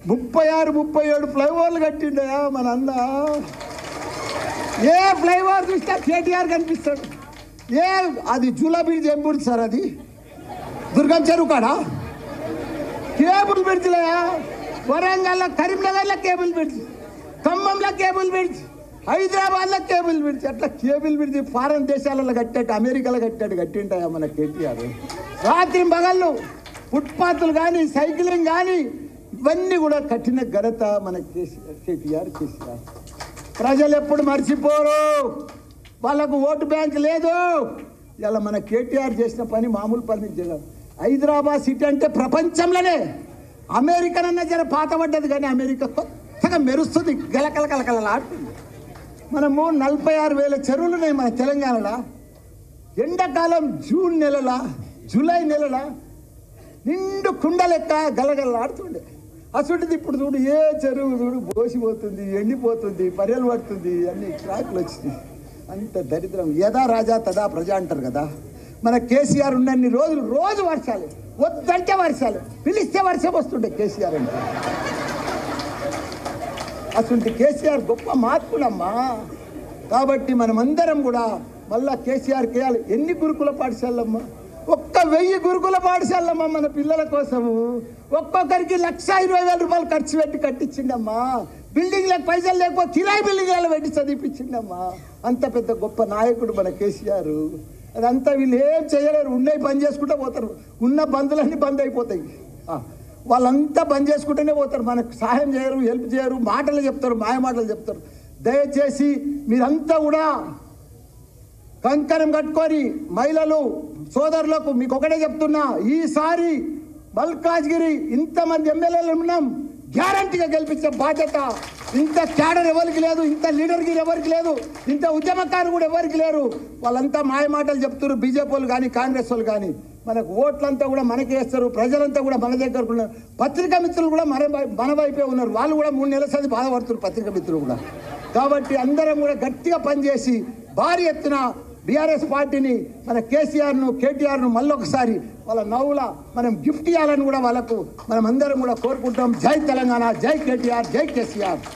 36, 37 ఫ్లైఓవర్లు కట్టిండయా మన అన్న. ఏ ఫ్లైఓవర్ చూస్తే కేటీఆర్ కనిపిస్తాడు. అది జూలా బ్రిడ్జ్ ఏం బ్రిడ్జ్ సార్? అది దుర్గం చెరువు కాడా కేబుల్ బ్రిడ్జ్లయా. వరంగల్లో, కరీంనగర్లో కేబుల్ బ్రిడ్జ్, ఖమ్మంలో కేబుల్ బ్రిడ్జ్, హైదరాబాద్లో కేబుల్ బ్రిడ్జ్. అట్లా కేబుల్ బ్రిడ్జ్ ఫారెన్ దేశాలలో కట్టాడు, అమెరికాలో కట్టింటాయా మన కేటీఆర్. రాత్రి పగళ్ళు ఫుట్పాత్లు కానీ, సైక్లింగ్ కానీ ఇవన్నీ కూడా కట్టిన ఘనత మన కేటీఆర్ చేశారు. ప్రజలు ఎప్పుడు మర్చిపోరు, వాళ్ళకు ఓటు బ్యాంక్ లేదు. ఇలా మన కేటీఆర్ చేసిన పని మామూలు పని చేయలేదు. హైదరాబాద్ సిటీ అంటే ప్రపంచంలోనే, అమెరికన్ అన్న జర పాతపడ్డది కానీ అమెరికా కొత్తగా మెరుస్తుంది, గలకలకలకలలాడుతుంది. మనము 46,000 చెరువులు ఉన్నాయి మన తెలంగాణలో. ఎండాకాలం జూన్ నెలల, జూలై నెలల నిండు కుండ లెక్క గలగలలాడుతుండే. అసలుది ఇప్పుడు చూడు, ఏ చెరువు చూడు బోసిపోతుంది, ఎండిపోతుంది, పర్యలు పడుతుంది, అన్ని ట్రాక్లు వచ్చినాయి. అంత దరిద్రం. యథా రాజా తదా ప్రజ అంటారు కదా. మన కేసీఆర్ ఉన్నన్ని రోజులు రోజు వర్షాలు, వద్దంటే వర్షాలు, పిలిస్తే వర్షం వస్తుండే కేసీఆర్ అంటే. అసలు కేసీఆర్ గొప్ప మార్పులమ్మా. కాబట్టి మనమందరం కూడా మళ్ళా కేసీఆర్ కేయాలి. ఎన్ని గురుకుల పాఠశాలమ్మా? 1,000 గురుకుల పాఠశాలమ్మా మన పిల్లల కోసము. ఒక్కొక్కరికి 1,20,000 రూపాయలు ఖర్చు పెట్టి కట్టించిండమ్మా. బిల్డింగ్లకు పైసలు లేకపోతే కిరాయి బిల్డింగ్లలో పెట్టి చదివిపించిండమ్మా. అంత పెద్ద గొప్ప నాయకుడు మన కేసీఆర్. అదంతా వీళ్ళు ఏం చేయలేరు, ఉన్నాయి బంద్ చేసుకుంటూ పోతారు. ఉన్న బంధులన్నీ బంద్ అయిపోతాయి. వాళ్ళంతా బంద్ చేసుకుంటూనే పోతారు, మనకు సహాయం చేయరు, హెల్ప్ చేయరు, మాటలు చెప్తారు, మాయ మాటలు చెప్తారు. దయచేసి మీరంతా కూడా కంకణం కట్టుకొని, మహిళలు సోదరులకు మీకు ఒకటే చెప్తున్నా, ఈసారి మల్కాజ్గిరి ఇంతమంది ఎమ్మెల్యేలు ఉన్నాం, గ్యారంటీగా గెలిపించే బాధ్యత ఇంత క్యాడర్ ఎవరికి లేదు, ఇంత లీడర్కి ఎవరికి లేదు, ఇంత ఉద్యమకారు కూడా ఎవరికి లేరు. వాళ్ళంతా మాయ మాటలు చెప్తారు, బీజేపీ వాళ్ళు కానీ, కాంగ్రెస్ వాళ్ళు కానీ. మనకు ఓట్లంతా కూడా మనకి వేస్తారు, ప్రజలంతా కూడా మన దగ్గరకు ఉన్నారు. పత్రికా మిత్రులు కూడా మన వైపే ఉన్నారు, వాళ్ళు కూడా 3 నెలల సంది బాధపడుతున్నారు పత్రికా మిత్రులు కూడా. కాబట్టి అందరం కూడా గట్టిగా పనిచేసి భారీ ఎత్తున బీఆర్ఎస్ పార్టీని, మన కేసీఆర్ను, కేటీఆర్ను మళ్ళొకసారి వాళ్ళ నవ్వుల మనం గిఫ్ట్ ఇవ్వాలని కూడా వాళ్ళకు మనం అందరం కూడా కోరుకుంటాం. జై తెలంగాణ, జై కేటీఆర్, జై కేసీఆర్.